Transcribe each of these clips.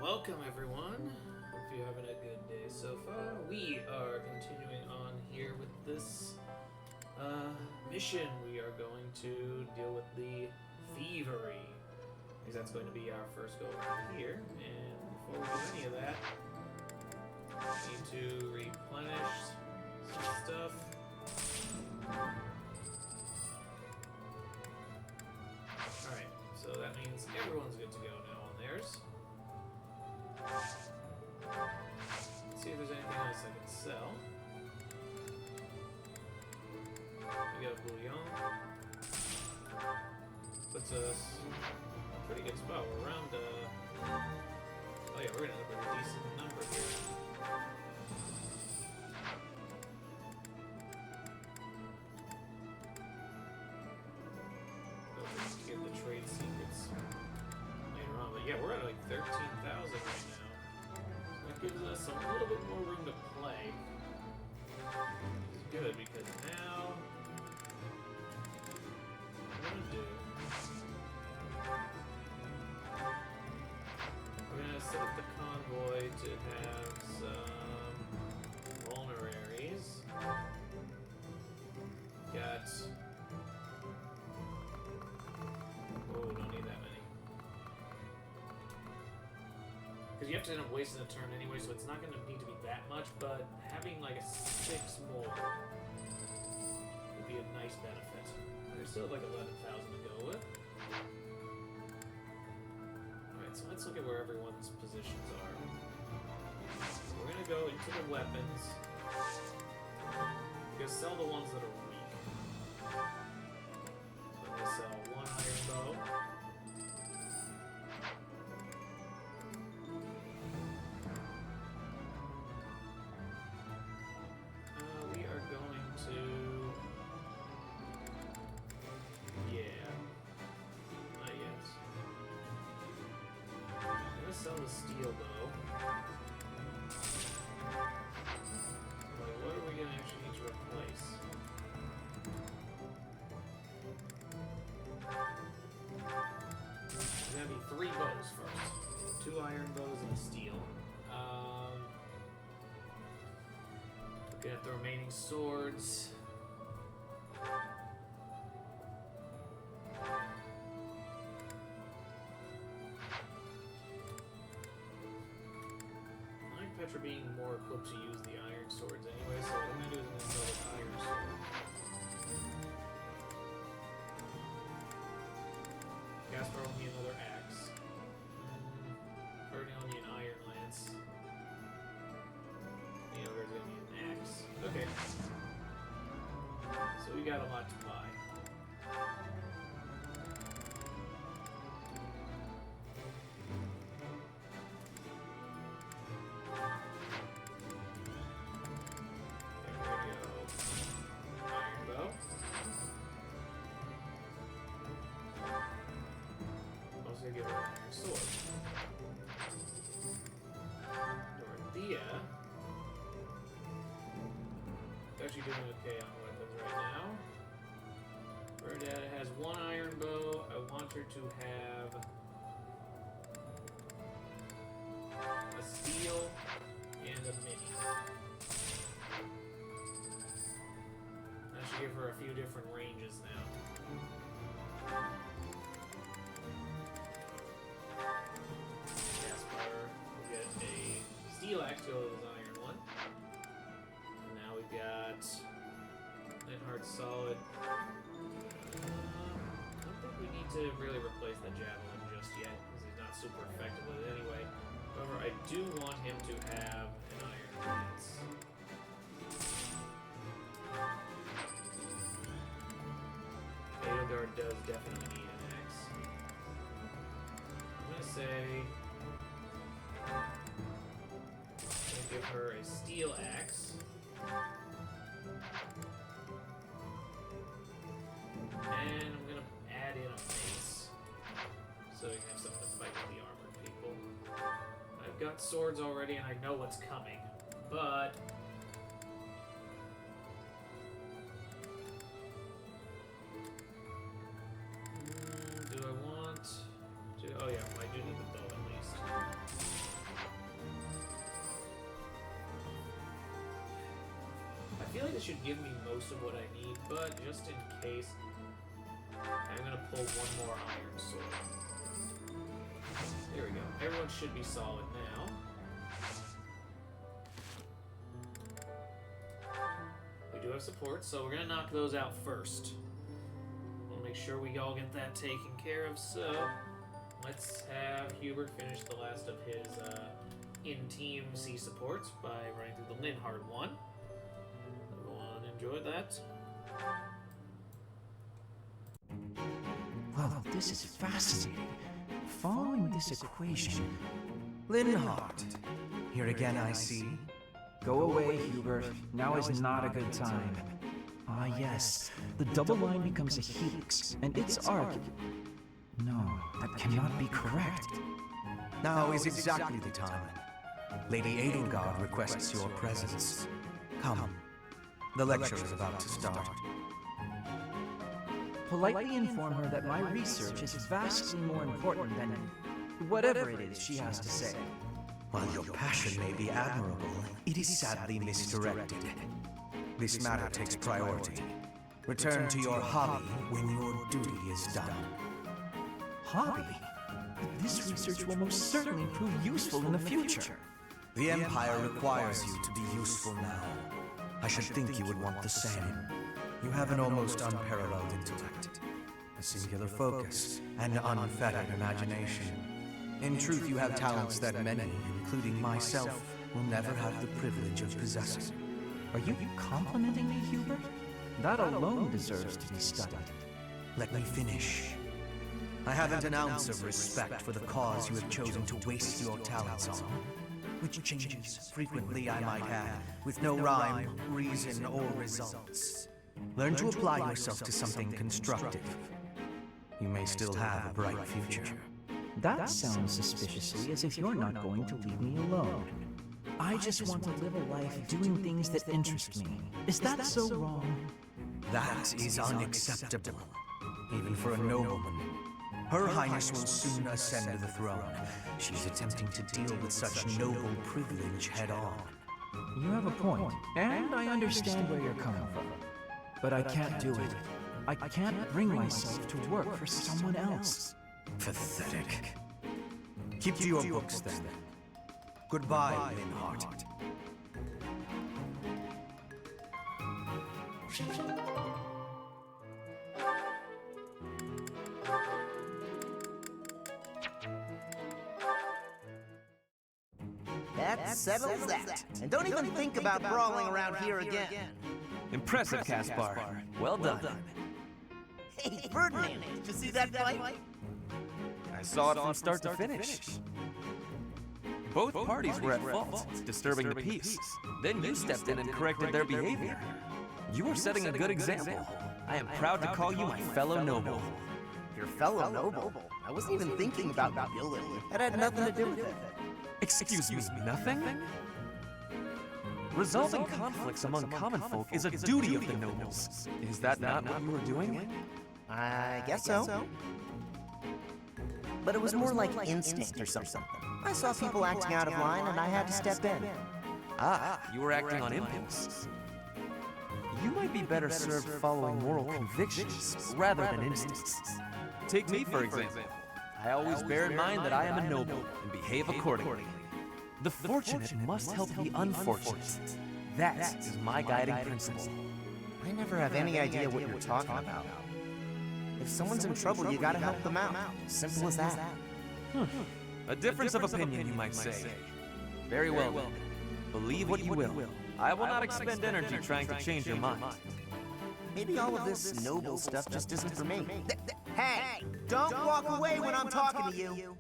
Welcome everyone. Hope you're having a good day so far. We are continuing on here with this mission. We are going to deal with the thievery, because that's going to be our first go around here. And before we do any of that, we need to replenish some stuff. Alright, so that means everyone's good to go now on theirs. Let's see if there's anything else I can sell. We got a bouillon. Puts us in a pretty good spot. We're around, oh yeah, we're gonna have a decent number here. Go get the trade secrets later on. But yeah, we're at like 13,000 right now. That gives us a little bit more room to play. It's good because now what we're gonna do, we're gonna set up the convoy to have some vulneraries. Got don't need that many. Because you have to end up wasting a turn anyway, so it's not going to need to be that much, but having like a 6 more would be a nice benefit. There's still like 11,000 to go with. Alright, so let's look at where everyone's positions are. So we're going to go into the weapons. We're going to sell the ones that are weak. So I'm going to sell one iron bow. Sell the steel bow. Like, what are we going to actually need to replace? There's going to be 3 bows first. 2 iron bows and a steel. Looking at the remaining swords. Petra being more equipped to use the iron swords anyway, so what I'm going to do is I'm going to sell the iron sword. Gaspar will need another axe. Ferdinand will need an iron lance. Neogar's going to need an axe. Okay. So we got a lot to buy. To give her an iron sword. Dorothea is actually doing okay on weapons right now. Bernadette has 1 iron bow. I want her to have a steel and a mini. That should give her a few different ranges now. A steel axe to go with his iron one. And now we've got Linhart solid. I don't think we need to really replace the javelin just yet, because he's not super effective with it anyway. However, I do want him to have an iron lance. Edelgard does definitely need an axe. I'm gonna say give her a steel axe. And I'm gonna add in a mace, so we can have something to fight with the armored people. I've got swords already and I know what's coming, but do I want to... Oh yeah, I do need the bow at least. it should give me most of what I need, but just in case, I'm gonna pull one more iron sword. There we go. Everyone should be solid now. We do have support, so we're gonna knock those out first. We'll make sure we all get that taken care of, so let's have Hubert finish the last of his in-team C supports by running through the Linhardt one. Everyone enjoyed that? Well, this is fascinating. Following this equation... Linhardt. Here again, I see. Go away, Hubert. Now is not a good time. Ah, yes. The double line becomes a helix, and its arc... No, that cannot be correct. Now is exactly the time. Lady Edelgard requests your presence. Come. The lecture is about to start. Politely inform her that my research is vastly more important than whatever it is she has to say. While your passion may be admirable, it is sadly misdirected. This matter takes priority. Return to your hobby when your duty is done. Hobby? This research will most certainly prove useful in the future. The Empire requires you to be useful now. I should think you would want the same. You have an almost unparalleled intellect, a singular focus, and unfettered imagination. In truth, you have talents that many, including myself, will never have the privilege of possessing. Are you complimenting me, Hubert? That alone deserves to be studied. Let me finish. I haven't an ounce of respect for the cause you have chosen to waste your talents on. Which changes, frequently I might add, with no rhyme, reason, or results. Learn to apply yourself to something constructive. You may still have a bright future. That sounds suspiciously as if you're not going to leave me alone. I just want to live a life doing things that interest me. Is that so wrong? That is unacceptable, even for a nobleman. Her Highness will soon ascend to the throne. She's attempting to deal with such noble privilege head-on. You have a point, and I understand where you're coming from. But I can't do it. I can't bring myself to work for someone else. Pathetic. Keep to your books, then. Goodbye, Linhardt. That settles that. And don't even think about brawling around here again. Impressive, Caspar. Well done. Hey, Ferdinand, did you see that fight? I saw it from start to finish. Both parties were at fault, disturbing the peace. Then you stepped in and corrected their behavior. You are setting a good example. I am proud to call you my fellow noble. Your fellow noble? I wasn't even thinking about nobility. That had nothing to do with it. Excuse me, nothing? Resolving conflicts among common folk is a duty of the nobles. Is that not what you were doing? I guess so. But it was more like instinct or something. I saw people acting out of line and I had to step in. Ah, you were acting on impulse. You might be better served following moral convictions rather than instincts. Take me, for example. I always bear in mind that I am a noble and behave accordingly. The fortunate must help the unfortunate. That is my guiding principle. I never have any idea what you're talking about. If someone's in trouble, you gotta help them out. Simple as that. A difference of opinion, you might say. Very well, then. Believe what you will. I will not expend energy trying to change your mind. Maybe all of this noble stuff just isn't for me. Hey! Don't walk away when I'm talking to you!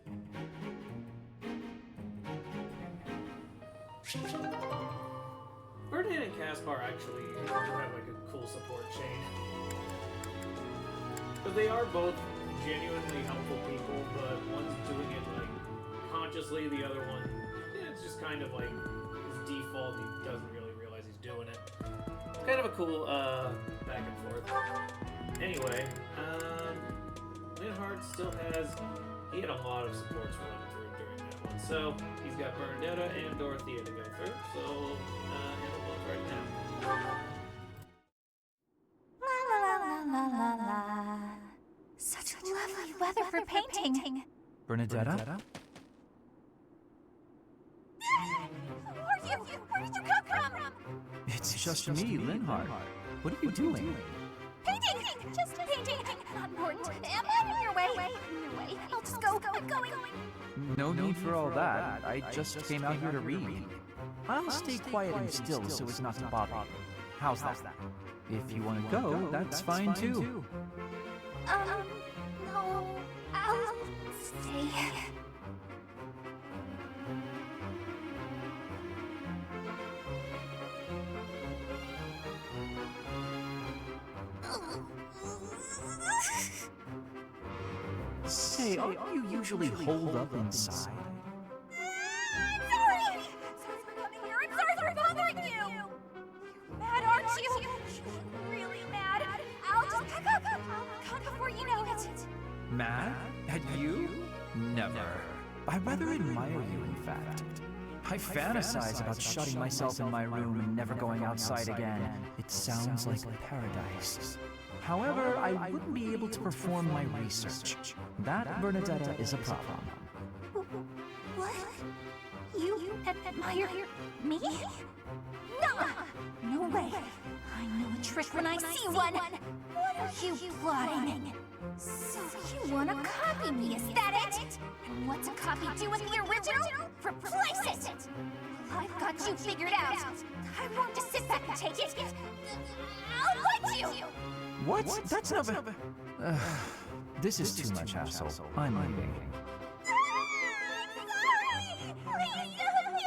Ferdinand and Caspar actually do have like a cool support chain. Because they are both genuinely helpful people, but one's doing it like consciously, the other one, it's just kind of like his default, he doesn't really realize he's doing it. It's kind of a cool back and forth. Anyway, Linhardt still has, he had a lot of supports running through during that one. So he's got Bernadetta and Dorothea to go through, so handle both right now. painting. Bernadetta? Who are you? Where did you come from? It's just me, Linhardt. What are you doing? Painting! Just painting! Not important. Am I in your way? In your way. I'll just go. I'm going. No need for all that. I just came out here to read. I'll stay quiet and still so as not to bother you. How's that? If you want to go, that's fine too. No. I'll stay. Say, are you usually holed up inside? Sorry for coming here. I'm sorry for bothering you. You're mad, aren't you? You're really mad. I'll just pack up. I'll come before you know it. Mad? At you? Never. I rather admire you, in fact. I fantasize about shutting myself in my room and never going outside again. It sounds like paradise. However, I wouldn't be able to perform my research. That, Bernadetta, is a problem. What? You admire me? No way. I know a trick when I see one. What are you plotting? So you want to copy me, is that it? And what's a copy do with the original? Replace it! I've got you figured out. I won't just sit back and take it. I'll fight you! What? That's not... this is too much hassle. I'm leaving. Sorry! Please don't kill me!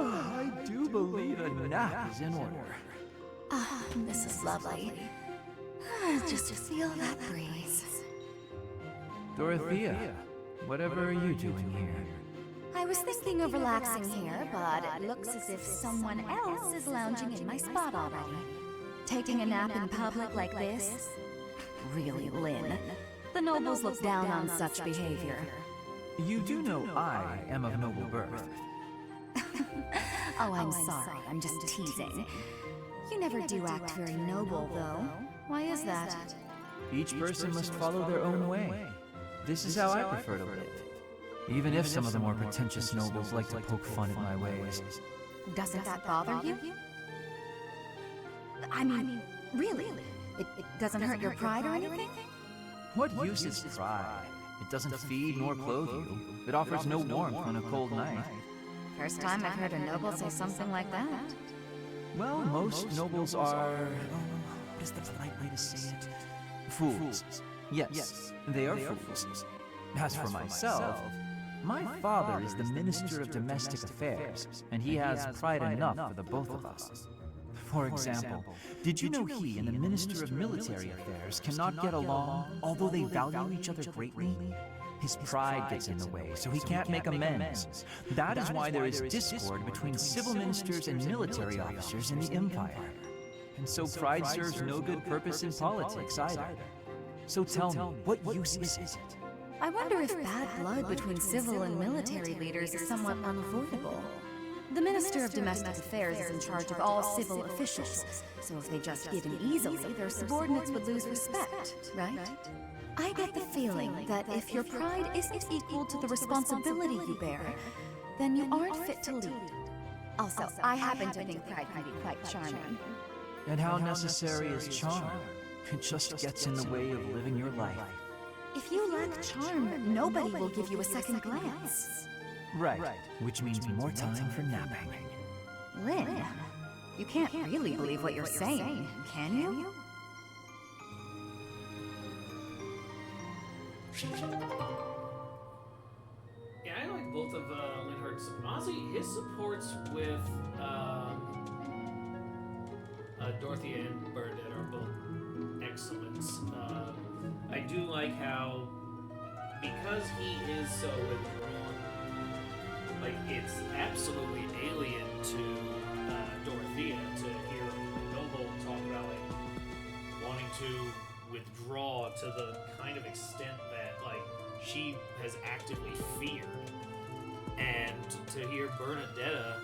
I do believe a nap is in order. This is lovely. Just feel that breeze. Dorothea, whatever are you doing here? I was thinking of relaxing here, but it looks as if someone else is lounging in my spot already. Taking a nap in public like this? Really, Lynn? The nobles look down on such behavior. You do know I am of noble birth. Oh, I'm sorry. I'm just teasing. You never do act very noble, though. Why is that? Each person must follow their own way. This is how I prefer to live. Even if some of the more pretentious nobles like to poke fun at my ways. Doesn't that bother you? I mean, really? It doesn't hurt your pride or anything? What use is pride? It doesn't feed nor clothe you. It offers no warmth on a cold night. First time I've heard a noble say something like that. Well, most nobles are... what is the polite way to say it? Fools. Yes, they are fools. As for myself, my father is the Minister of Domestic Affairs, and he has pride enough for the both of us. For example, did you know he and the Minister of Military Affairs cannot get along, although they value each other greatly? His pride gets in the way, so he can't make amends. That is why there is discord between civil ministers and military officers in the Empire. And so pride serves no good purpose in politics either. So tell me, what use is it? I wonder if bad blood between civil and military leaders is somewhat unavoidable. The Minister of Domestic Affairs is in charge of all civil officials, so if they just give in easily, their subordinates would lose respect, right? I get the feeling that if your pride isn't equal to the responsibility you bear, then you aren't fit to lead. Also, I happen to think pride can be quite charming. And how necessary is charm? It just gets in the way of living your life. If you lack charm, nobody will give you a second glance. Right, which means more time for napping. Lynn, you can't really believe what you're saying, can you? Yeah, I like both of Linhardt's. Honestly, his supports with Dorothea and Bernadette are both excellent. I do like how, because he is so withdrawn, like it's absolutely alien to Dorothea to hear a noble talk about like wanting to withdraw to the kind of extent that, like, she has actively feared. And to hear Bernadetta,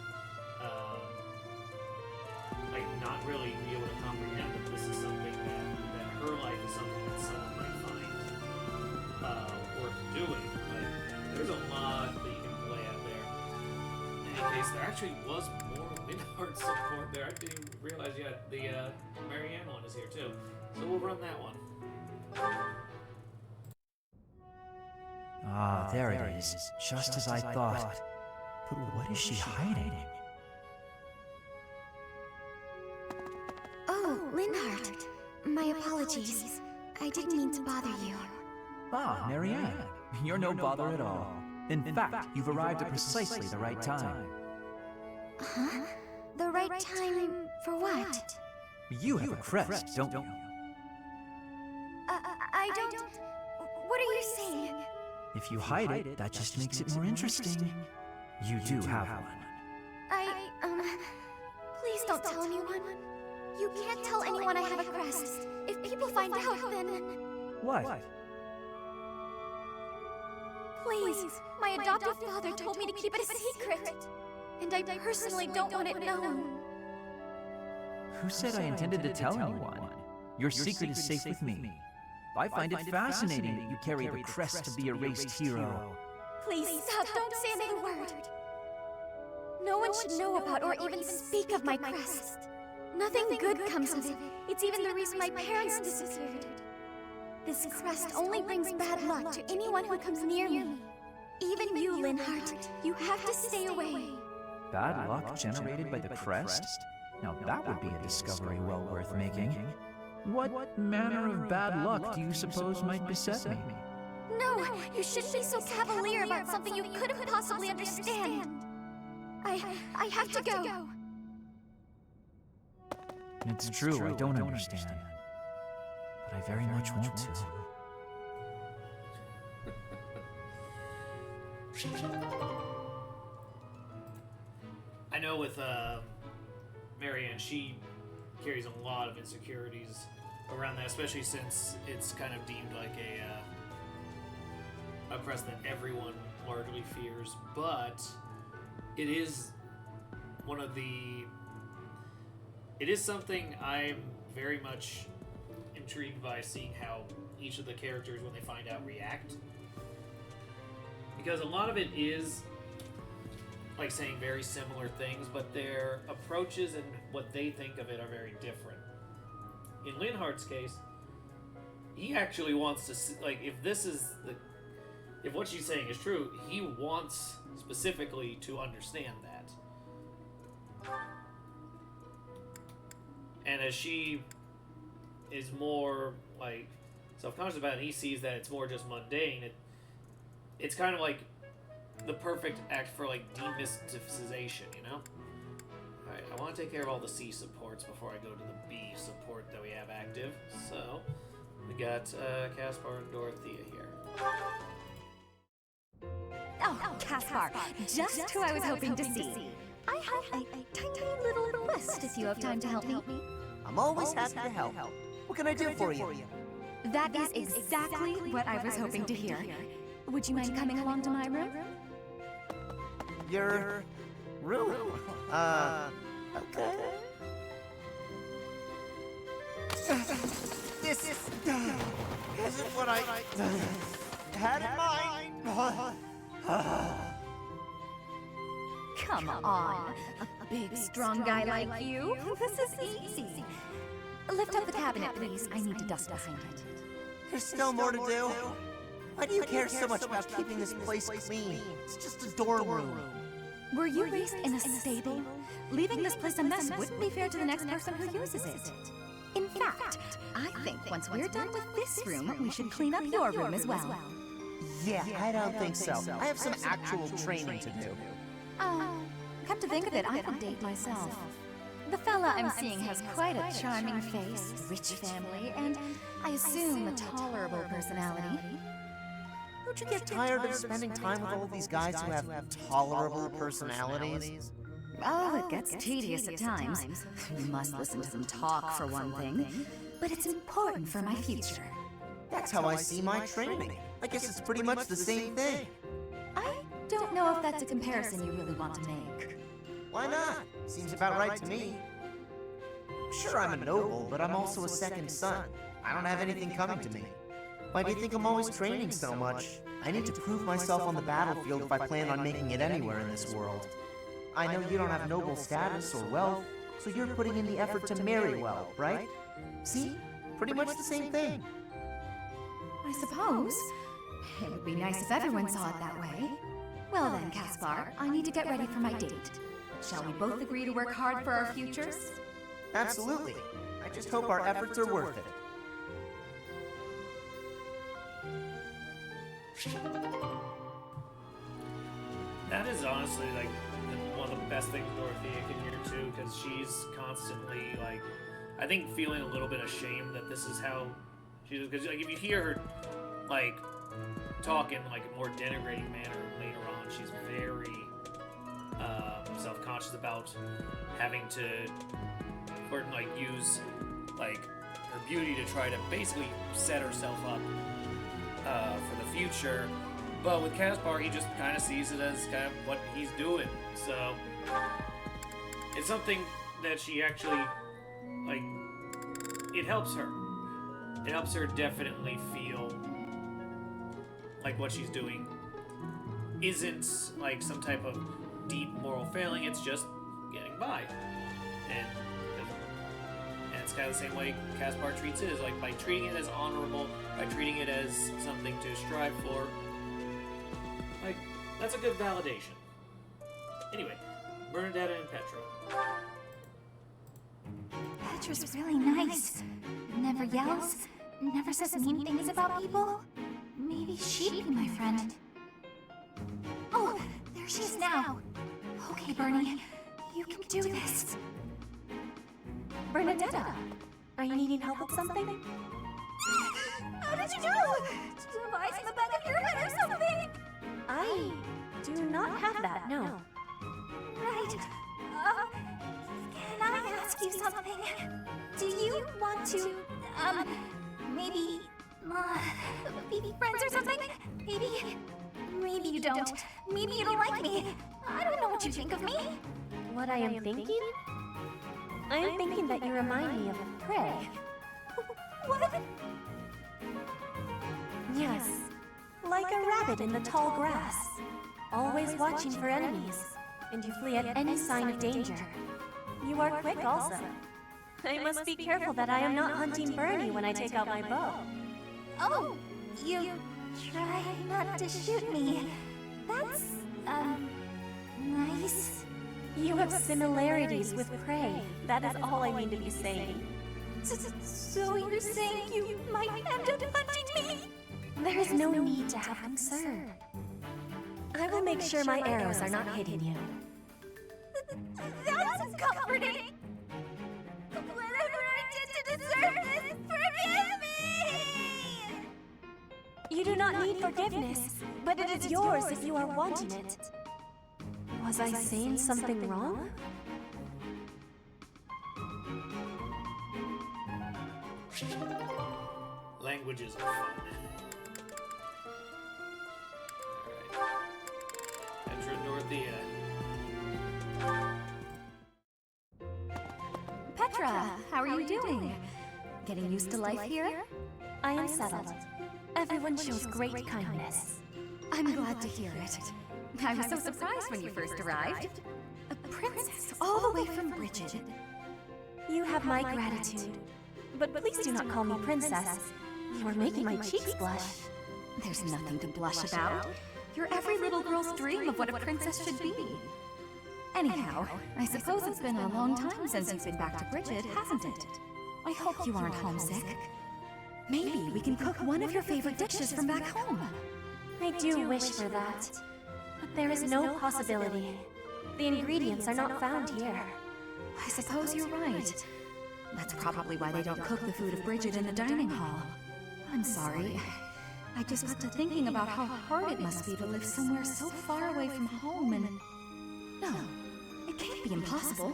like, not really be able to comprehend that this is something that her life is something that someone might find worth doing. Like, there's a lot that you can play at there. In any case, there actually was more Windheart support there. I didn't even realize yet the Marianne one is here too. So we'll run that one. Ah, there it is. Just as I thought. But what is she hiding? Oh, Linhart. My apologies. I didn't mean to bother you. Ah, Marianne. You're no bother at all. In fact, you've arrived at precisely the right time. Huh? The right time for what? You have a crest, don't you? I don't... What are you saying? If you hide it, that just makes it more interesting. You do have one. Please don't tell anyone. You can't tell anyone I have a crest. If people find out, then... What? Please, my adoptive father told me to keep it a secret. And I personally don't want it known. Who said I intended to tell anyone? Your secret is safe with me. I find it fascinating that you carry the crest of the erased hero. Please stop, don't say another word. No one should know about or even speak of my crest. Nothing good comes of it. It's even the reason my parents disappeared. This crest only brings bad luck to anyone who comes near me. Even you, Linhart, you have to stay away. Bad luck generated by the crest? Now that would be a discovery well worth making. What manner of bad luck do you suppose might beset me? No, you shouldn't be so cavalier about something you couldn't possibly understand. I have to go. It's true, I don't understand. But I very much want to. I know with Marianne, she carries a lot of insecurities around that, especially since it's kind of deemed like a crest that everyone largely fears. But it is it is something I'm very much intrigued by, seeing how each of the characters, when they find out, react. Because a lot of it is like saying very similar things, but their approaches and what they think of it are very different. In Linhart's case, he actually wants to see, like, if what she's saying is true, he wants specifically to understand that. And as she is more like self-conscious about it, and he sees that it's more just mundane, it's kind of like the perfect act for, like, demysticization, you know? Alright, I want to take care of all the C supports before I go to the B support that we have active. So, we got Caspar and Dorothea here. Oh, Caspar, just who I was hoping to see. I have a tiny little request if you have time to help me. I'm always happy to help. What can I do for you? That is exactly what I was hoping to hear. Would you mind coming along to my room? Your room? Okay. This isn't what I had in mind. Come on, a big, strong guy like you. This is easy. Lift up the cabinet, please. I need to dust behind it. There's still more to do. Why do you care so much about keeping this place clean? It's just a dorm room. Were you raised in a stable? Leaving this place a mess wouldn't be fair to the next person who uses it. In fact, I think once we're done with this room, we should clean up your room as well. Yeah, I don't think so. I have some actual training to do. Come to think of it, I'm a date myself. The fella I'm seeing has quite a charming face, rich family, and I assume a tolerable personality. Don't you get tired of spending time with all these guys who have tolerable personalities? Oh, it gets tedious at times. You must listen to them talk, for one thing. but it's important for my future. That's how I see my training. I guess it's pretty much the same thing. I don't know if that's a comparison you really want to make. Why not? Seems about right to me. Sure, I'm a noble, but I'm also a second son. I don't have anything coming to me. Why do you think I'm always training so much? I need to prove myself on the battlefield if I plan on making it anywhere in this world. I know you don't have noble status or wealth, so you're putting in the effort to marry well, right? See? Pretty much the same thing. I suppose. It would be nice if everyone saw it that way. Well then, Caspar, I need to get ready for my date. Shall we both agree to work hard for our futures? Absolutely. I just hope our efforts are worth it. That is honestly like one of the best things Dorothea can hear too, because she's constantly like, I think feeling a little bit ashamed that this is how she is. Because like if you hear her like talk in like a more denigrating manner later on, she's very self-conscious about having to like use like her beauty to try to basically set herself up for the future. But with Caspar, he just kind of sees it as kind of what he's doing. So it's something that she actually like. It helps her. It helps her definitely feel like what she's doing isn't like some type of deep moral failing. It's just getting by, and it's kind of the same way Caspar treats it, is like by treating it as honorable, by treating it as something to strive for. Like, that's a good validation. Anyway, Bernadetta and Petra. Petra's really nice. Never yells, never says mean things about people. Maybe she'd be my friend. Oh, there she is now. Okay, Bernie, you can do this. Bernadetta, are you needing help with something? How did you know? Device in the back of your head or something? I do not have that, no. Right. Can I ask you something? Do you want to, maybe, be friends or something? Maybe you don't. Maybe you don't like me. I don't know what you think of me. What I am thinking? I am thinking that you remind me of prey. What? Yes, like a rabbit in the tall grass, always watching for enemies, and you flee at any sign of danger. You are quick also. I must be careful that I am not hunting Bernie when I take out my bow. Oh, you try not to shoot me. That's, nice. You have similarities with prey. That is all I mean to be saying. So you're saying you might end up hunting me? There is no need to have concern. I will make sure my arrows are not hitting you. That's comforting. Whatever I did to deserve this, forgive me! You do not need forgiveness, but it is yours if you are wanting it. Was I saying something wrong? Languages are fun. Alright. Petra and Dorothea. Petra, how are you doing? Getting used to life here? I am settled. Everyone shows great kindness. I'm glad to hear it. I was so surprised when you first arrived. A princess all the way from Bridget. You have my gratitude. But please do not call me princess. You are making my cheeks blush. There's nothing to blush about. You're every little girl's dream of what a princess should be. Anyhow, I suppose it's been a long time since you've been back to Bridget, hasn't it? I hope you aren't homesick. Maybe we can cook one of your favorite dishes from back home. I do wish for that. But there is no possibility. The ingredients are not found here. I suppose you're right. That's probably why they don't cook the food of Bridget in the dining hall. I'm sorry. I just got to thinking about how hard it must be to live somewhere so far away from home and... No, it can't be impossible.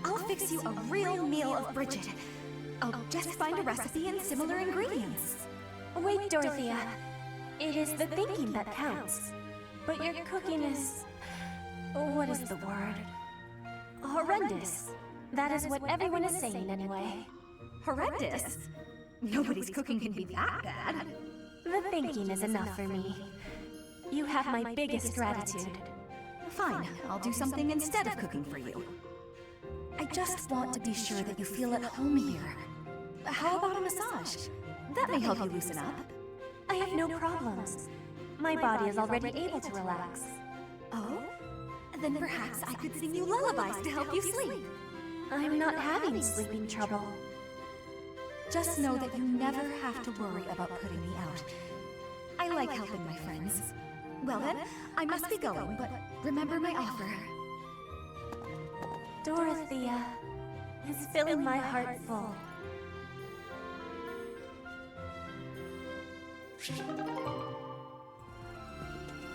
I'll fix you a real meal of Bridget. I'll just find a recipe and similar ingredients. Wait, Dorothea. It is the thinking that counts. But your cooking is... what is the word? Horrendous. That is what everyone is saying anyway. Horrendous? Nobody's cooking can be that bad. The thinking is enough for me. You have my biggest gratitude. Fine, I'll do something instead of cooking for you. I just want to be sure that you feel at home here. How about a massage? That may help you loosen up. I have no problems. My body is already able to relax. Oh? Then perhaps I could sing you lullabies to help you sleep. I'm not having sleeping trouble. Just know that you never have to worry about putting me out. I like helping my friends. Well then, I must be going, but remember my offer. Dorothea is filling my heart full.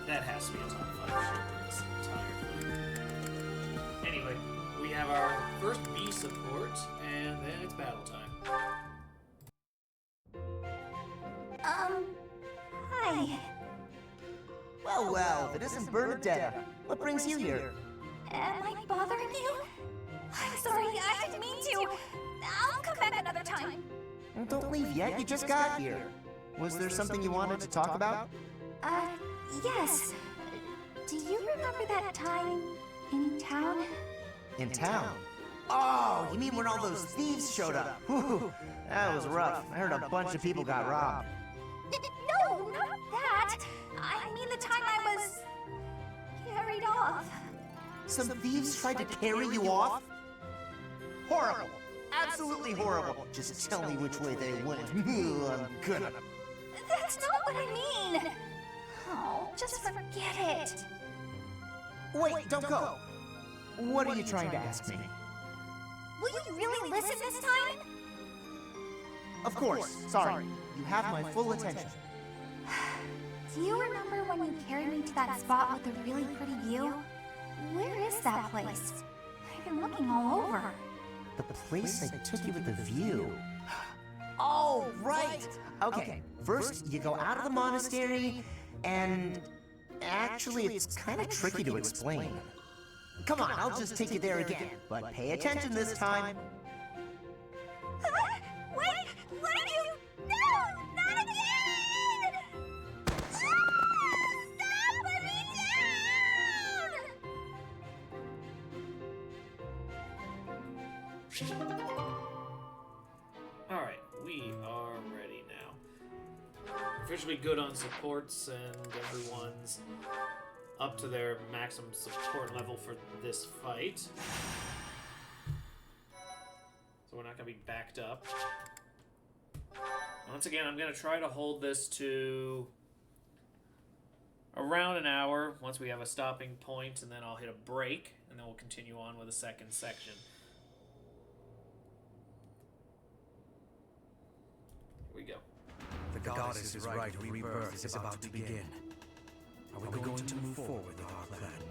That has to be a top 5 ship in this entire thing. Anyway, we have our first B support, and then it's battle time. Hi. Well, if it isn't Bernadetta, what brings you here? Am I bothering you? I'm sorry, I didn't mean to. I'll come back another time. Well, don't leave yet, you just got here. Was there something you wanted to talk about? Yes. Do you remember that time in town? In town? Oh, you mean when all those thieves showed up? Whew, that was rough. I heard a bunch of people got robbed. No, not that. I mean the time I was carried off. Some thieves tried to carry you off? Horrible. Absolutely horrible. Just tell me which way they went. I'm gonna... That's not what I mean. Oh, just forget it. Wait, don't go. What are you trying to ask me? Will you really listen this time? Of course. Sorry. You have my full attention. Do you remember when you carried me to that spot with the really pretty view? Where is that place? I've been looking all over. The place I took you with the view. Oh, right! Okay, first you go out of the monastery, and... Actually, it's kind of tricky to explain. Come on, I'll just take you there again, but pay attention this time. Wait! What are you... No! Not again! Stop! Let me down! Alright, we are ready now. Officially good on supports, and everyone's up to their maximum support level for this fight. So we're not going to be backed up. Once again, I'm going to try to hold this to around an hour once we have a stopping point, and then I'll hit a break, and then we'll continue on with the second section. Here we go. The goddess's rite of rebirth is about to begin. Are we going to move forward with our plan?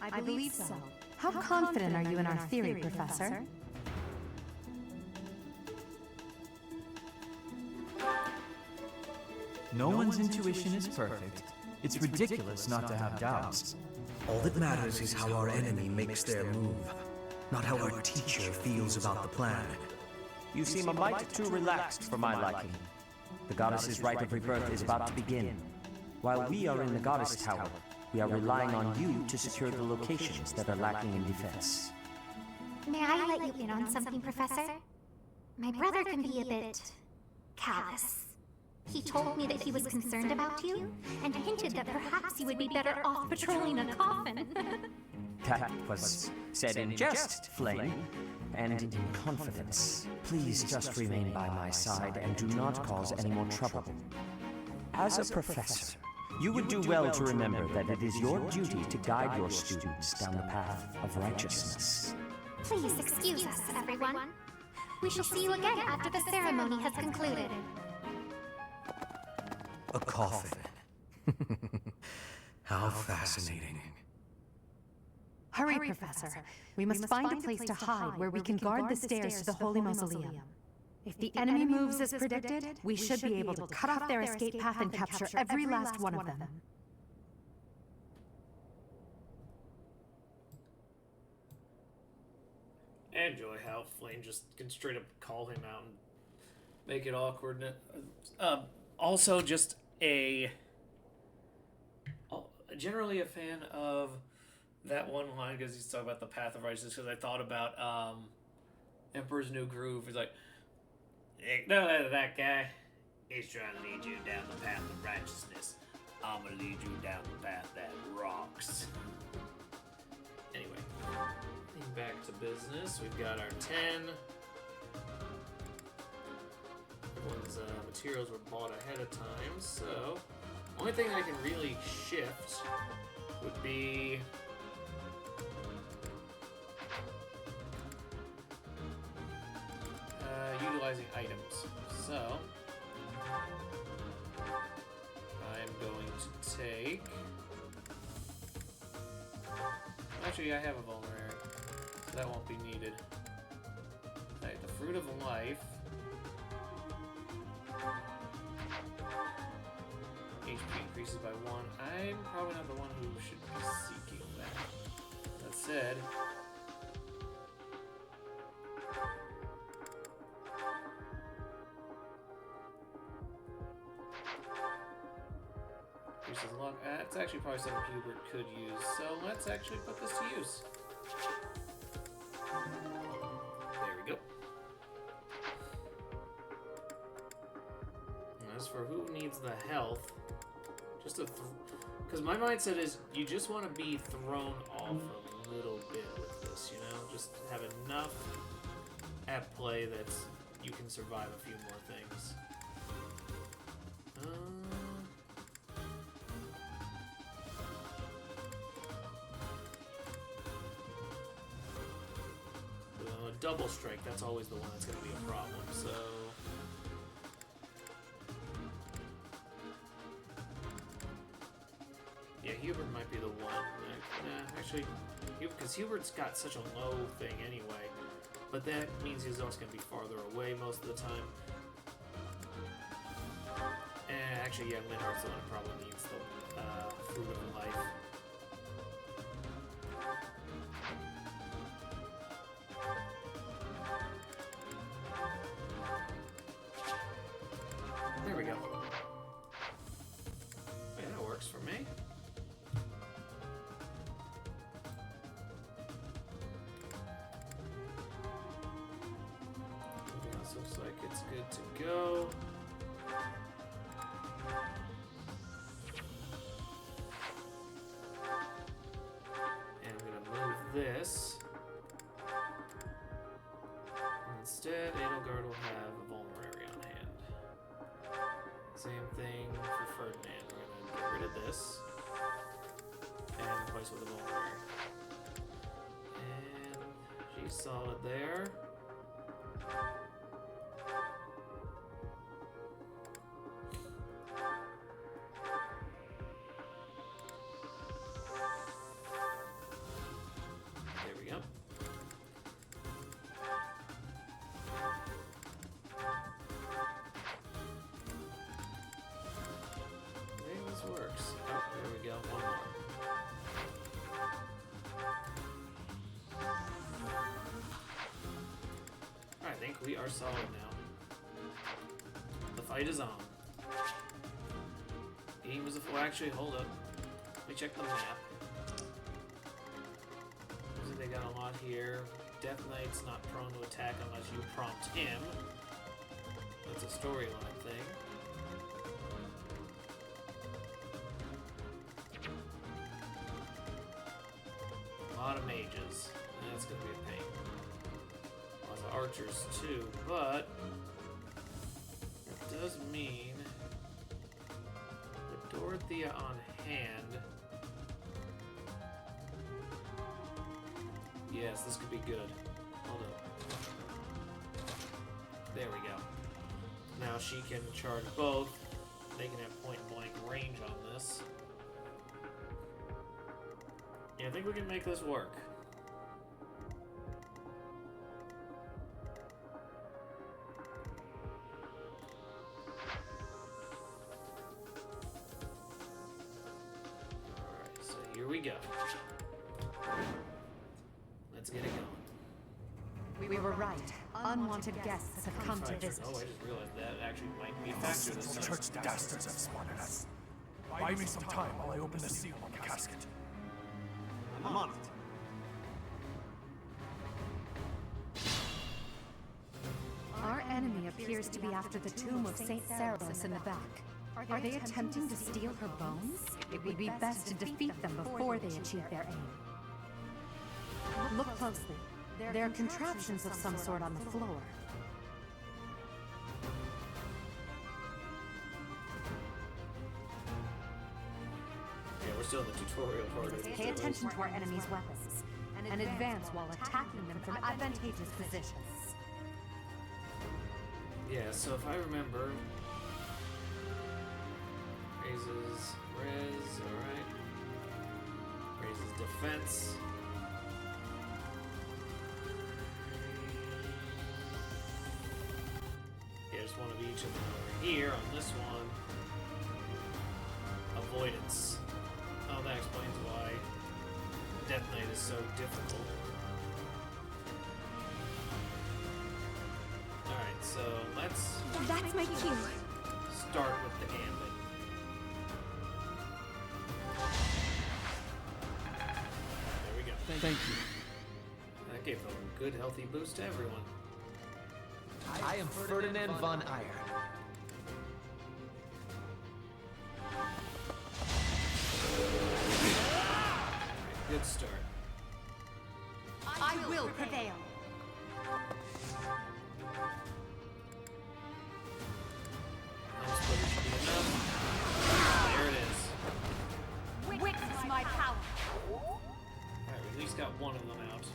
I believe so. How confident are you in our theory, Professor? No one's intuition is perfect. It's ridiculous not to have doubts. All that matters is how our enemy makes their move, not how our teacher feels about the plan. You seem a mite too relaxed for my liking. The goddess's rite of rebirth is about to begin. While we are in the goddess tower, we are relying on you to secure the locations that are lacking in defense. May I let you in on something, Professor? My brother can be a bit... callous. He told me that he was concerned about you, and hinted that perhaps you would be better off patrolling a coffin. That was said in jest, Flame, and in confidence. Please just remain by my side and do not cause any more trouble. As a professor, you would do well to remember that it is your duty to guide your students down the path of righteousness. Please excuse us, everyone. We shall see you again after the ceremony has concluded. A coffin. How fascinating. Hurry, Professor. We must find a place to hide where we can guard the stairs to the Holy Mausoleum. If the enemy moves as predicted, we should be able to cut off their escape path and capture every last one of them. I enjoy how Flame just can straight up call him out and make it awkward. Also, just generally a fan of that one line because he's talking about the path of righteousness. Because I thought about Emperor's New Groove. He's like, ignore that guy. He's trying to lead you down the path of righteousness. I'm gonna lead you down the path that rocks. Anyway. Back to business. We've got our 10. Everyone's materials were bought ahead of time, so only thing I can really shift would be utilizing items. So I'm going to take. Actually, I have a vulnerary. That won't be needed. Alright, the Fruit of Life. HP increases by 1. I'm probably not the one who should be seeking that. That said, increases luck. That's actually probably something Hubert could use. So let's actually put this to use. There we go. And as for who needs the health, just because my mindset is you just want to be thrown off a little bit with this, you know? Just have enough at play that you can survive a few more things. Double strike, that's always the one that's going to be a problem, so... Yeah, Hubert might be the one. Actually, because Hubert's got such a low thing anyway, but that means he's also going to be farther away most of the time. And actually, yeah, Linhardt's the one who probably needs the Fruit of Life. There we go. Yeah, that works for me. Everything else looks like it's good to go. And I'm gonna move this. Instead, Edelgard will have a vulnerary on hand. Same thing for Ferdinand. We're gonna get rid of this and replace with a vulnerary. And she's solid there. There we go. Maybe this works. Oh, there we go. One more. I think we are solid now. The fight is on. Game is a full. Actually, hold up. Let me check the map. They got a lot here. Death Knight's not prone to attack unless you prompt him. That's a storyline thing. A lot of mages. That's gonna be a pain. Lots of archers too, but it does mean with Dorothea on hand. Yes, this could be good. Hold up. There we go. Now she can charge both. They can have point-blank range on this. Yeah, I think we can make this work. here we go. Let's get it going. We were right. Unwanted guests have come to visit. Oh, I just realized that actually might be a factor this time. Church dastards have spawned at us. Buy me some time while I open the seal on the casket. I'm on it. Our enemy appears to be after the tomb of Saint Cerberus in the back. Are they attempting to steal her bones? It would be best to defeat them before they achieve their aim. Look closely. There are contraptions of some sort on the floor. Yeah, we're still in the tutorial part of it. Pay attention to our enemy's weapons, and advance while attacking them from advantageous positions. Yeah, so if I remember, raises res, alright. Raises defense. Yeah, just one of each, and then over here on this one, avoidance. Oh, that explains why Death Knight is so difficult. Alright, so let's That's my cue. start with the gambit. There we go. Thank you. That gave a good healthy boost to everyone. I am Ferdinand von Eyre. Good start. I will prevail. Helm splitter should be enough. There it is. Witness my power. Alright, we at least got one of them out.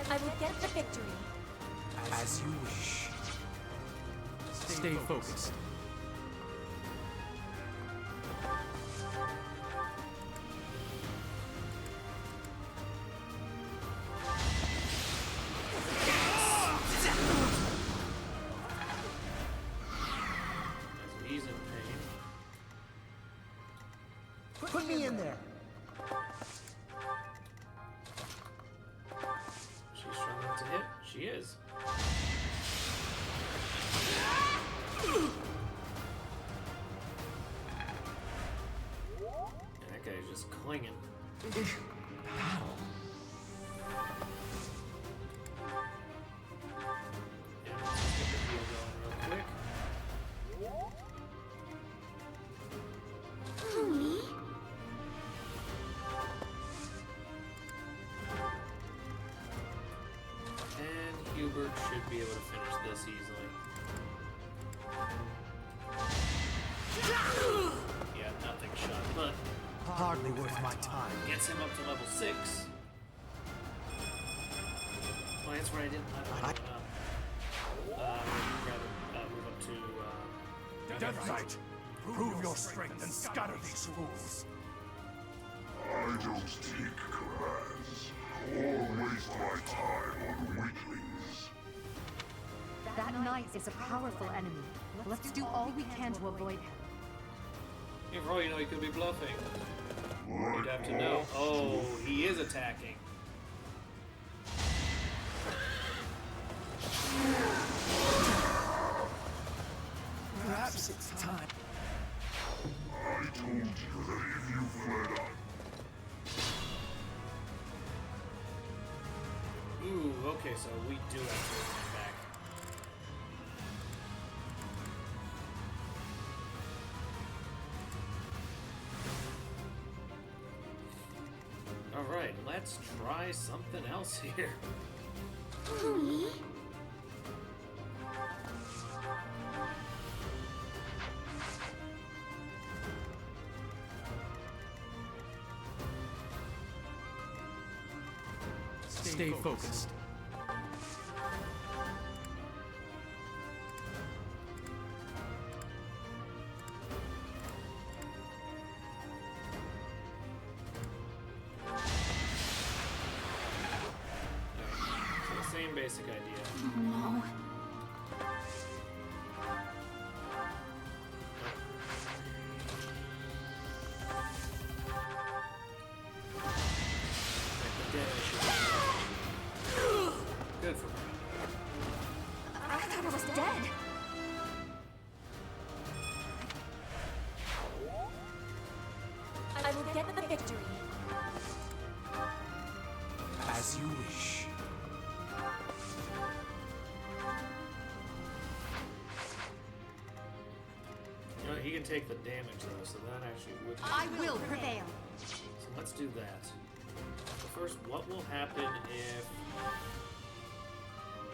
I will get the victory. As you wish. Stay focused. He's in pain. Put me in there. She's strong enough to hit. She is. That guy's just clinging. Yeah, let's just get the heal going real quick. And Hubert should be able to finish this easily. Yeah, nothing shot, but Hardly worth my time. gets him up to level 6. Oh, that's right, I didn't level him up. Rather, move up to, Death Knight, prove your strength and scatter these fools. I don't take commands or waste my time on weaklings. That knight is a powerful enemy. Let's do all we can to avoid him. yeah, for all you know, he could be bluffing. You'd have to know. Oh, he is attacking. Perhaps it's time. I told you that if you fled on Ooh, okay, so we do have to return back. Alright, let's try something else here. Stay focused. basic idea. No. Good for me. I thought I was dead. I will get the victory. As you wish. You know, he can take the damage though, so that actually would. I will prevail. So let's do that. So first, what will happen if?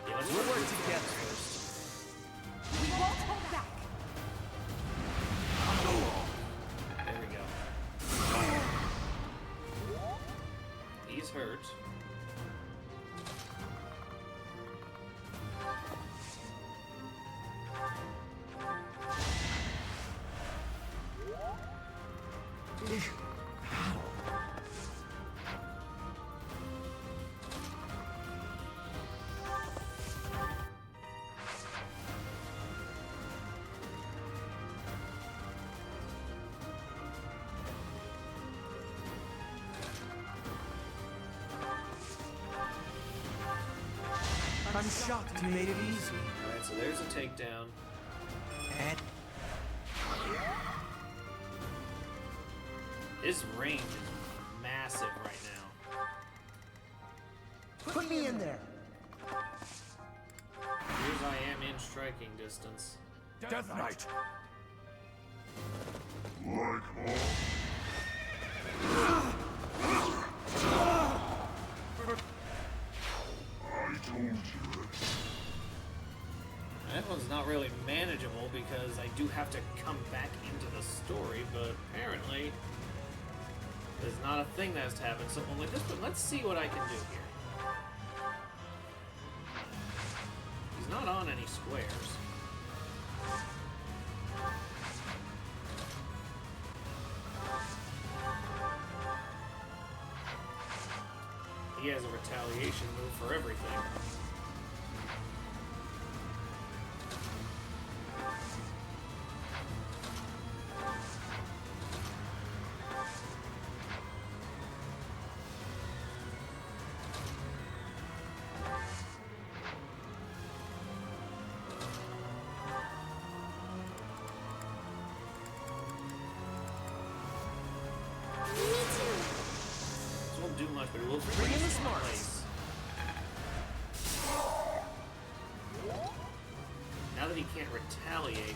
Yeah, let's We'll work together together. first. We won't hold back. There we go. He's hurt. I'm shocked you made it easy. Alright, so there's a takedown. And His range is massive right now. Put me in there. Here's I am in striking distance. Death Knight! Like all. I told you that. That one's not really manageable because I do have to come back into the story, but apparently there's not a thing that has to happen. So I'm like, let's see what I can do here. He's not on any squares. He has a retaliation move for everything. This won't do much, but it will bring in the smarts. Now that he can't retaliate.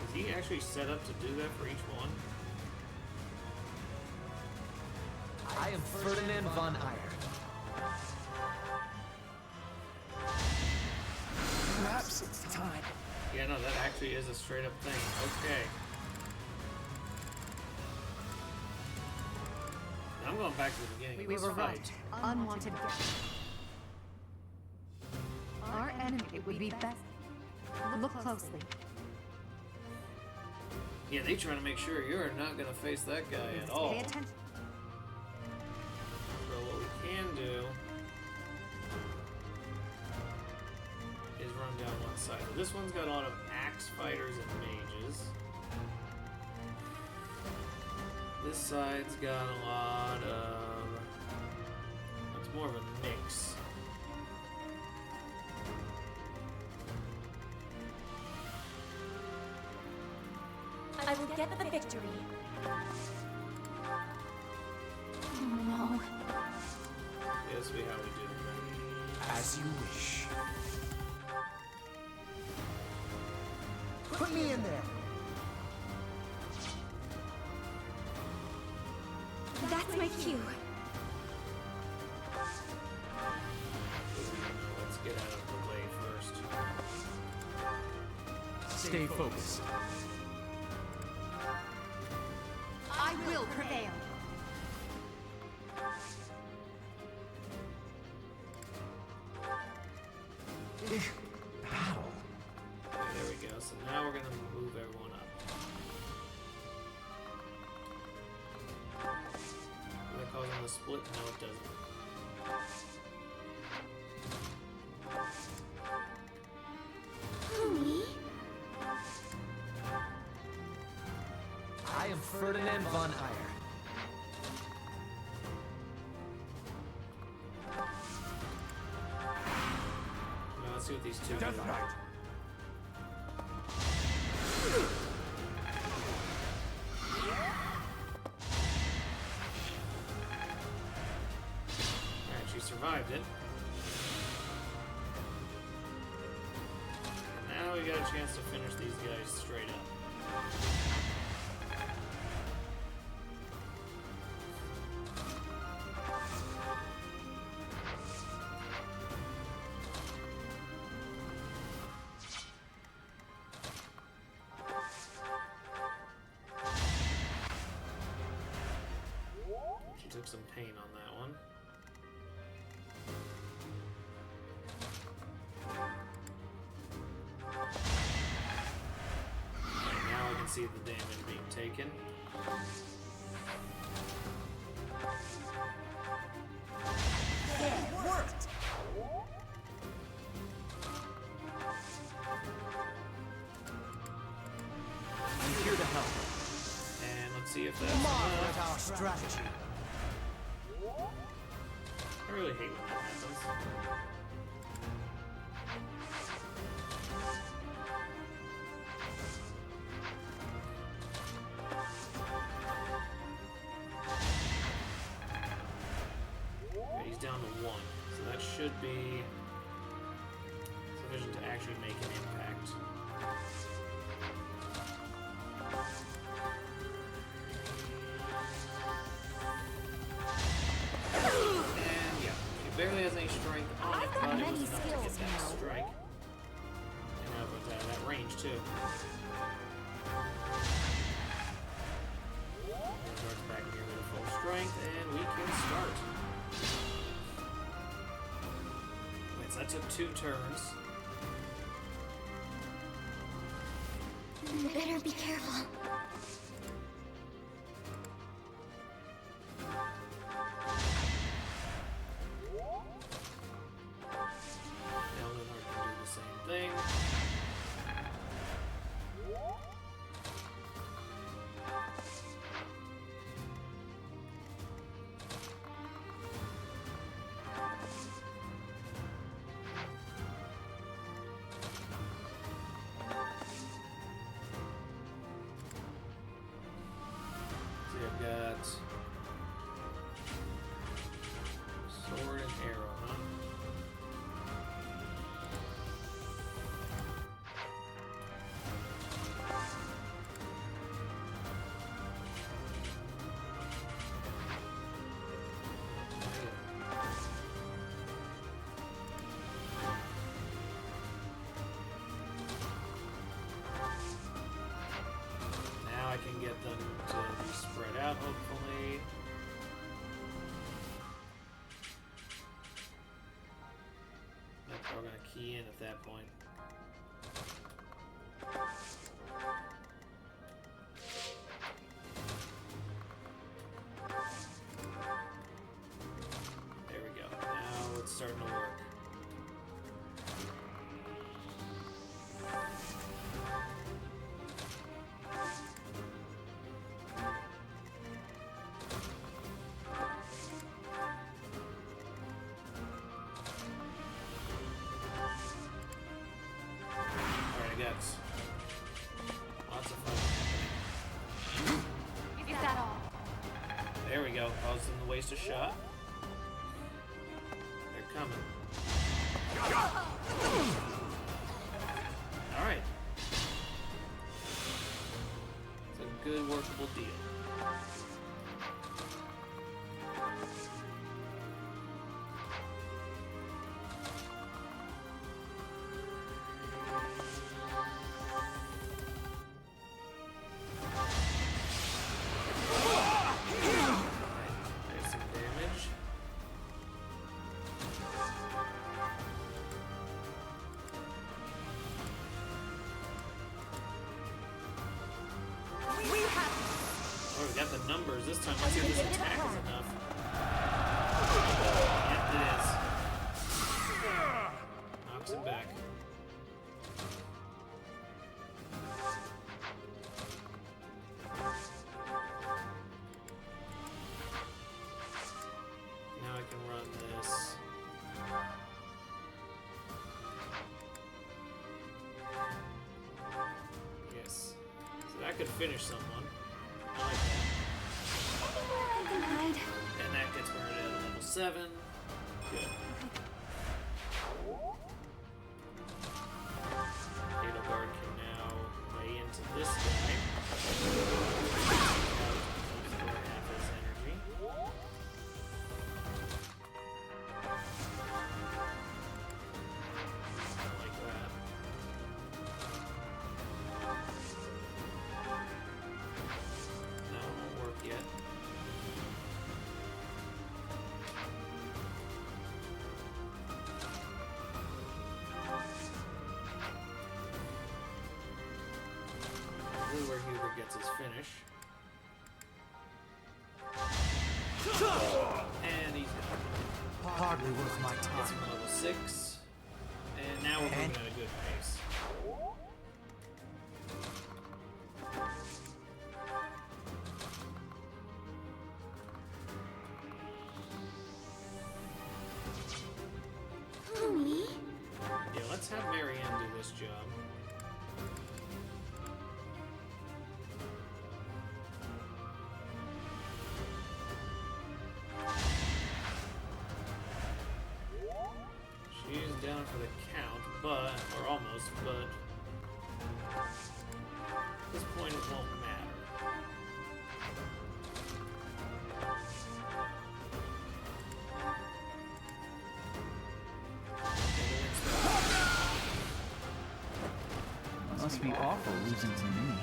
Is he actually set up to do that for each one? I am Ferdinand von Eyre. perhaps it's time. Yeah, no, that actually is a straight up thing. Okay. Now I'm going back to the beginning of We this were fight. right. Unwanted guests. Our enemy, it would be best. Look closely. Yeah, they trying to make sure you're not gonna face that guy at all. Pay attention. So what we can do is run down one side. This one's got a lot of axe fighters and mages. This side's got a lot of... It's more of a mix. I will get the victory. Oh no. Yeah, this will be how we do it then. As you wish. Put me in there. That's my cue. Let's get out of the way first. Stay focused. I will prevail. split? No, it doesn't. Who, me? I am Ferdinand von Eyre. Now let's see what these two do. Death Knight. Alright, she survived it. And now we got a chance to finish these guys straight up. She took some pain on that one. Okay, now I can see the damage being taken. I'm here to help. And let's see if that's Marvel at enough. our strategy. I really hate when that happens. Okay, he's down to 1, so that should be sufficient to actually make an impact. And yeah, he barely has any strength on it, I've got but it many was enough to get skills that now. strike. And now with that range too. Starts back here with a full strength, and we can start. Wait, so that took 2 turns. Better be careful. Emblem can do the same thing. See, I've got sword and arrow, huh? Now I can get them to be spread out, hopefully. They're probably gonna key in at that point. There we go. Now it's starting to work. Alright, I got lots of fun. Is that all? There we go. I was in the waste a shot. They're coming. Alright. It's a good workable deal. There's some damage. Oh, we got the numbers this time. Let's see if this attack is enough. finish someone. I like that. I can hide. And that gets burned at level 7. Good. Edelgard can now lay into this guy. Half his energy. Like that. No, it won't work yet. Where Hubert gets his finish. And he's gone. Hardly worth my Gets time. him to level 6. And now we're moving at a good pace. Homie? Yeah, let's have Marianne do this job. She's down for the count, but, or almost, but at this point it won't matter. Must be awful losing to me.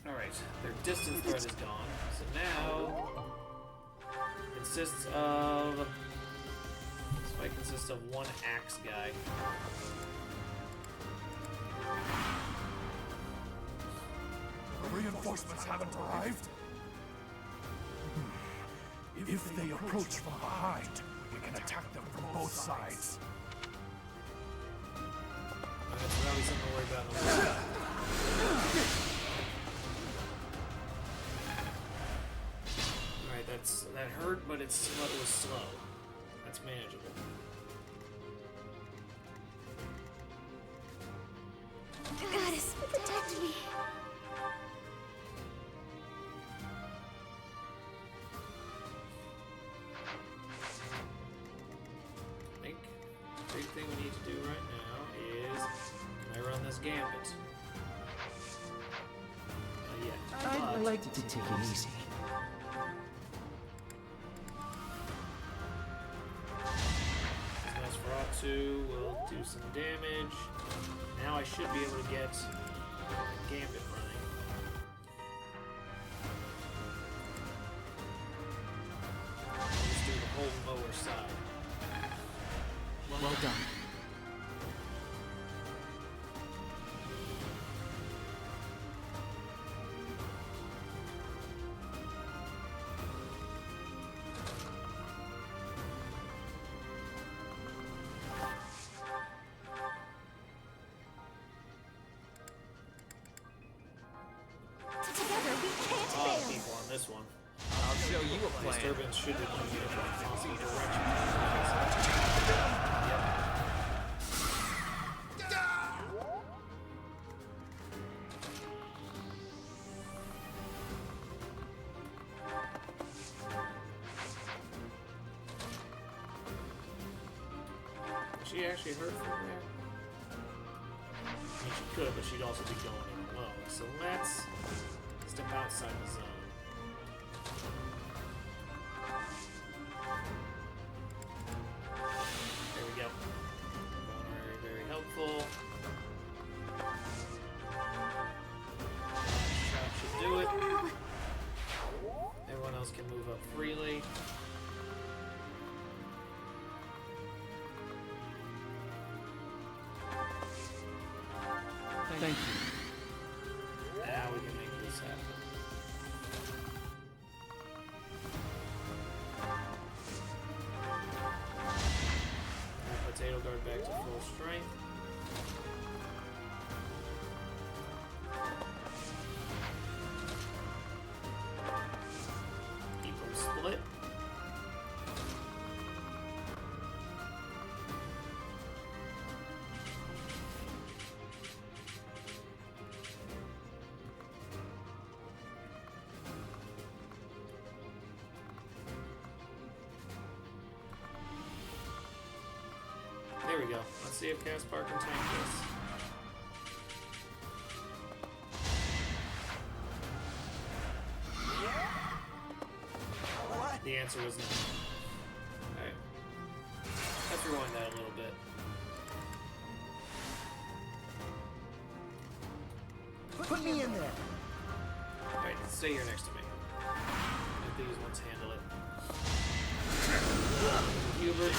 Alright, their distance threat is gone, so now consists of. This fight consists of one axe guy. The reinforcements haven't arrived? If they approach from behind, we can attack them from both sides. That's probably something to worry about in a little bit. Alright, that hurt, but it was slow. That's manageable. Goddess, protect me. I think the big thing we need to do right now is can I run this gambit? Not yet. I'd like to take it easy. Nosferatu will do some damage. Now I should be able to get gambit running. Just do the whole lower side. Well done. Together we can't A lot of fail. people on this one. I'll show you a plan. Disturbance should be moving in a possible direction. Yep. She actually hurt from there. I mean, she could, but she'd also be going in low. So let's step outside the zone. There we go. Very, very helpful. Shot should do it. Everyone else can move up freely. Thank you. Now we can make this happen. Potato guard back to full strength. Keep them split. we go. Let's see if Caspar can tank this. The answer was no. Alright. Let's rewind that a little bit. Put me in there. Alright, stay here next to me. Let these ones handle it. Hubert.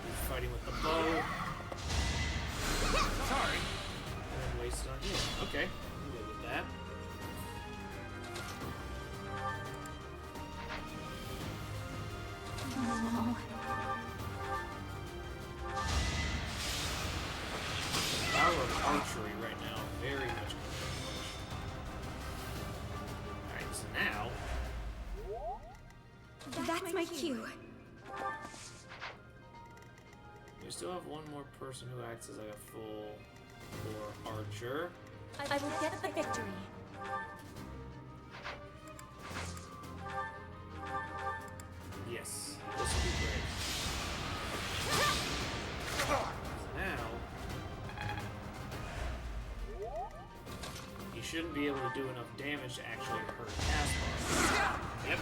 He's fighting with the bow. Sorry. And then wasted on you. Okay, I'm good with that. Power of archery right now, very much. Alright, so now. That's my cue. We still have one more person who acts as like a full core archer. I will get the victory. Yes, this will be great. Now, he shouldn't be able to do enough damage to actually hurt Caspar. Yep.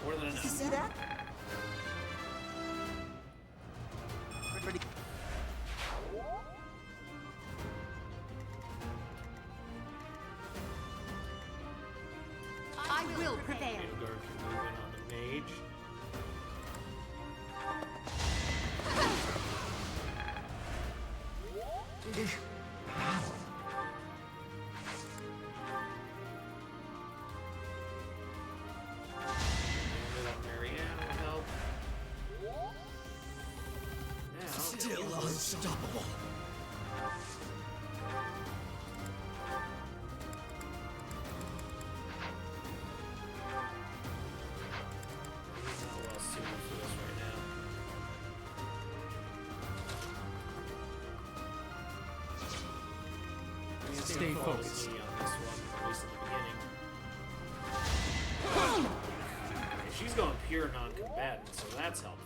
More than enough. You see that? Pretty. I will prevail. Midgard can move in on the mage. Still unstoppable. He's not well suited for this right now. I mean, Stay focused. On this one, at least at the beginning. She's going pure non-combatant, so that's helpful.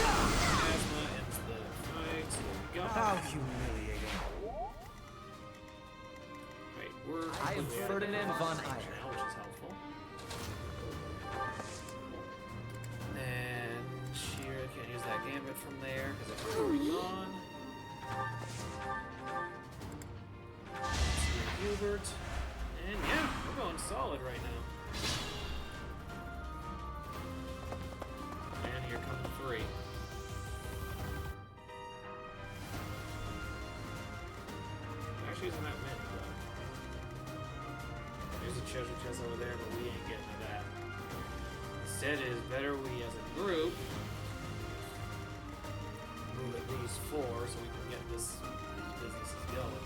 Asthma ends the fight, so there we go. How humiliating. Wait, we're I am Ferdinand von Eyre. now, which is helpful. And Shira can't use that gambit from there because it's already gone. Hubert. And yeah, we're going solid right now. And here come the three. Actually, isn't that many, though. There's a treasure chest over there, but we ain't getting to that. Instead, it is better we, as a group, move at least 4 so we can get these businesses going.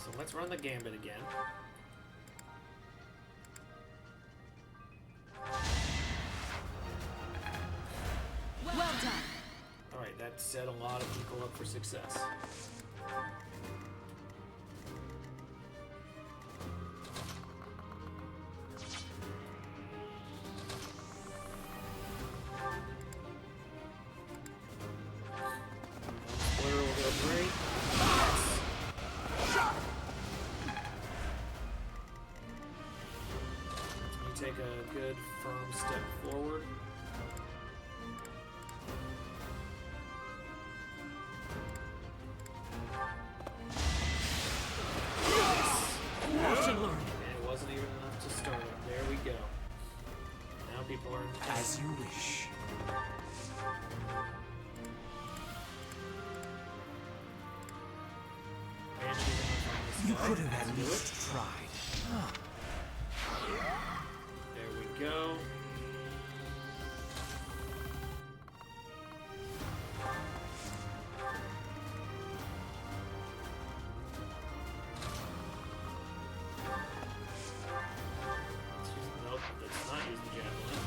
So let's run the gambit again. Well done. Alright, that set a lot of people up for success. Spoiler will go great. You take a good firm step forward. And it wasn't even enough to start it. There we go. Now people are As you wish. You could have at least tried. There we go. Nope, let's not use the javelin.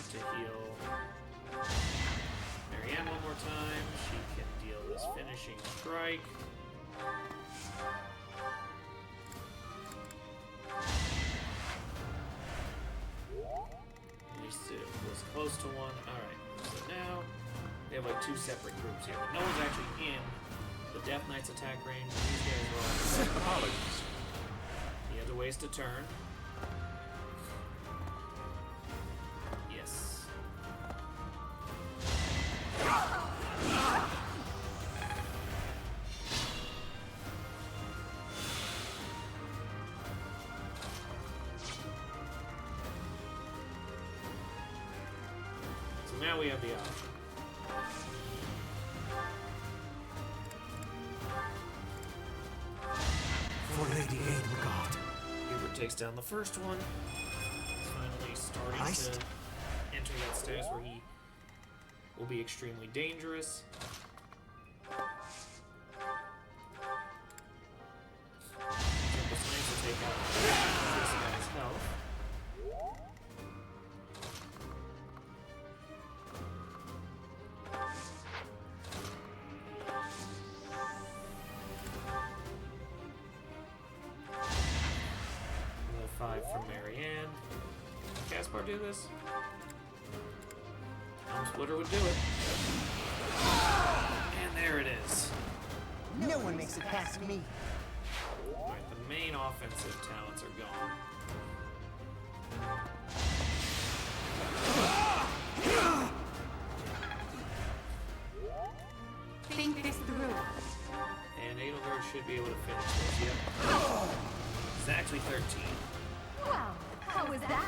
to heal Marianne one more time. She can deal this finishing strike. At least it was close to one. Alright, so now they have like 2 separate groups here. But no one's actually in the Death Knight's attack range. These guys are all... Apologies. He had to waste a turn. Yes. So now we have the option. For Lady Aidregard. Hubert takes down the first one. He's finally starting Heist. to enter that status where he will be extremely dangerous. Tempest Knights will take out this guy's health. Another 5 from Marianne. Can Caspar do this? Splitter would do it. And there it is. No one makes it past me. Alright, the main offensive talents are gone. Think this through. And Edelgard should be able to finish this. Yep. It's actually 13. Wow, how was that?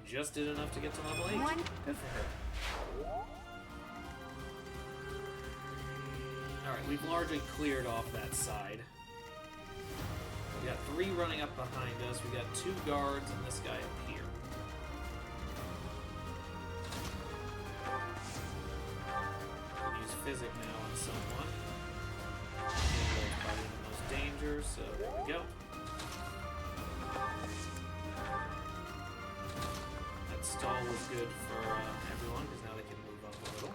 Just did enough to get to level 8. One. Good for her. Alright, we've largely cleared off that side. We got 3 running up behind us. We got 2 guards and this guy up here. We'll use Physic now on someone. Edelgard's probably in the most danger, so there we go. That stall was good for everyone, because now they can move up a little.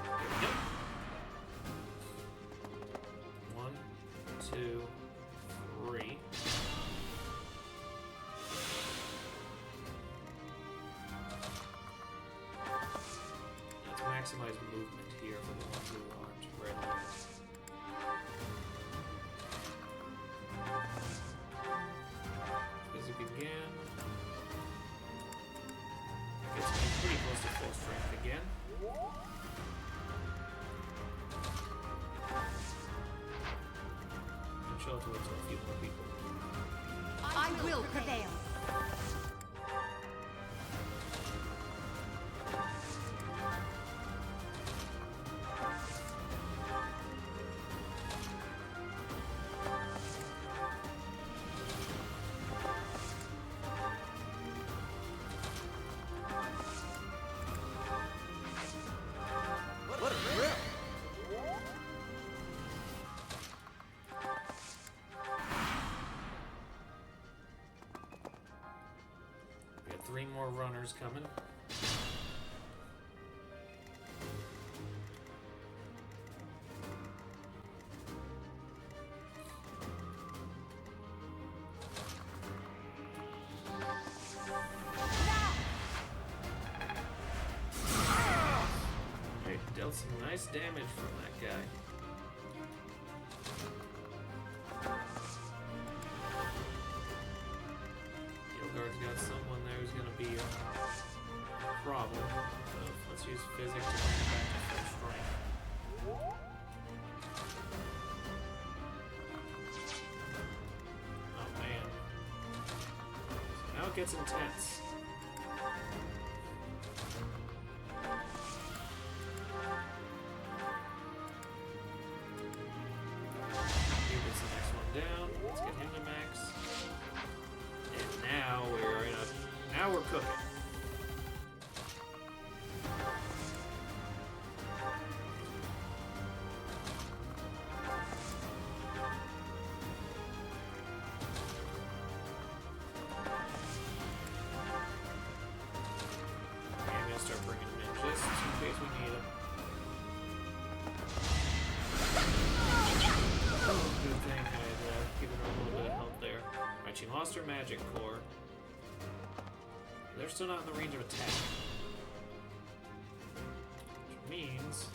There we go. 1, 2, 3. Let's maximize movement here for the ones who aren't ready yet. Physic again. That gets me pretty close to full strength again. And chill to wait till a few more people. I will prevail. What a rip! We got 3 more runners coming. Hey, dealt some nice damage from that guy. Edelgard's got someone there who's gonna be a problem. So let's use Physic to bring it back to full strength. Oh man. So now it gets intense. Hubert's the next one down. Let's get him to max. And now we're in a... Now we're cooking. just in case we need it. Good thing I had given her a little bit of help there. Alright, she lost her magic core. They're still not in the range of attack. Which means...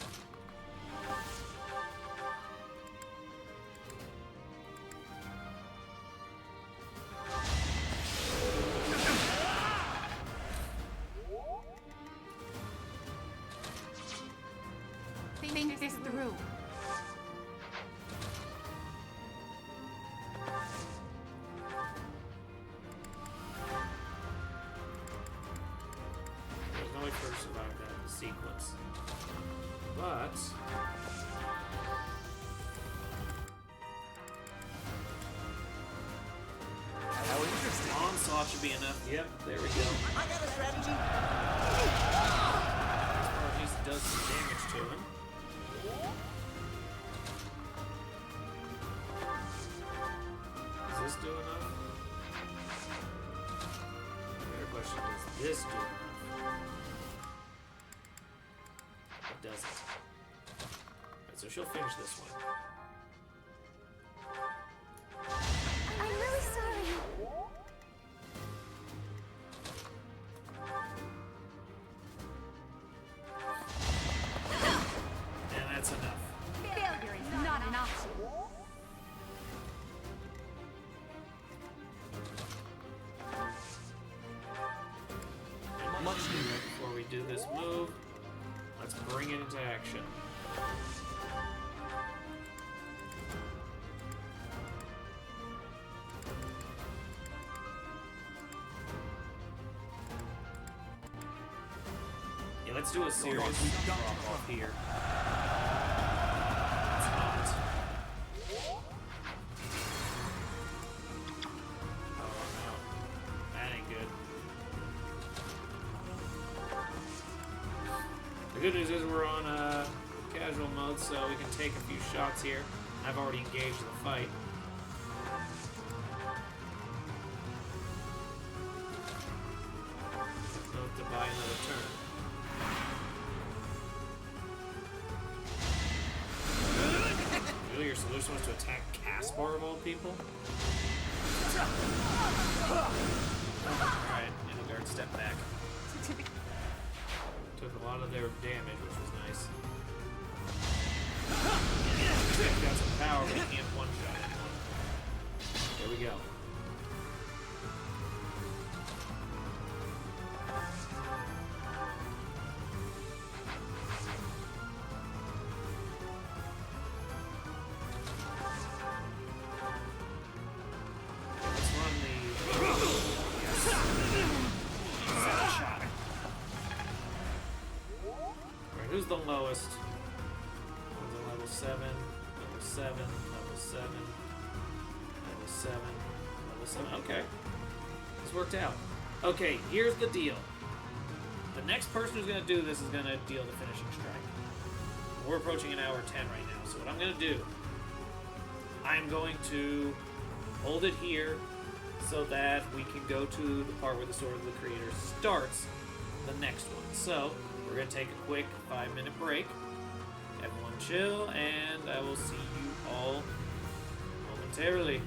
Think this through. There's no way for her to survive that sequence. But... How interesting. Onslaught should be enough. Yep, there we go. I got a strategy. This part at least does some damage to him. Does this do enough? Better question, does this do enough? It doesn't. Alright, so she'll finish this one. I'm really sorry. And that's enough. Failure is not an option. Much needed. Before we do this move, let's bring it into action. Yeah, let's do a serious drop off here. It's hot. Oh no. That ain't good. The good news is we're on casual mode, so we can take a few shots here. I've already engaged the fight. Don't have to buy another turn. Really, your solution was to attack Caspar of all people? Alright, Nilgard, step back. Took a lot of their damage, which was nice. They've got some power, but he can't one-shot anyone. There we go. Let's run the... Yes. Second shot. Alright, who's the lowest? One's a level 7, level 7, level 7, level 7, level 7. Okay. This worked out. Okay, here's the deal. The next person who's going to do this is going to deal the finishing strike. We're approaching an hour 10 right now, so what I'm going to do, I'm going to hold it here so that we can go to the part where the Sword of the Creator starts the next one. So, we're going to take a quick 5-minute break. Everyone chill, and I will see you all momentarily.